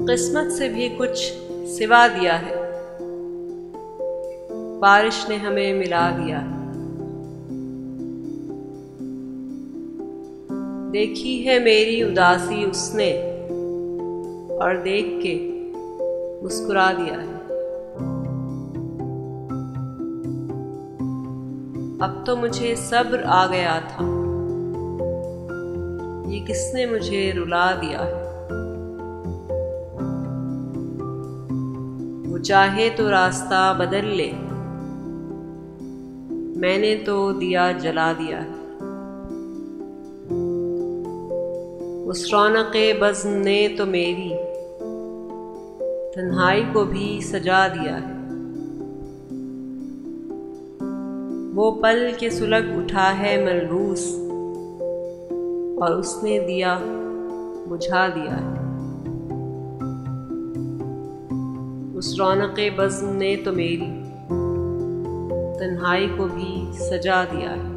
किस्मत से भी कुछ सिवा दिया है, बारिश ने हमें मिला दिया है। देखी है मेरी उदासी उसने और देख के मुस्कुरा दिया है। अब तो मुझे सब्र आ गया था, ये किसने मुझे रुला दिया है। वो चाहे तो रास्ता बदल ले, मैंने तो दिया जला दिया है। उस रौनक़े बज़्म ने तो मेरी तन्हाई को भी सजा दिया है। वो पल के सुलग उठा है मलबूस और उसने दिया बुझा दिया है। उस रौनक़े बज़्म ने तो मेरी तन्हाई को भी सजा दिया है।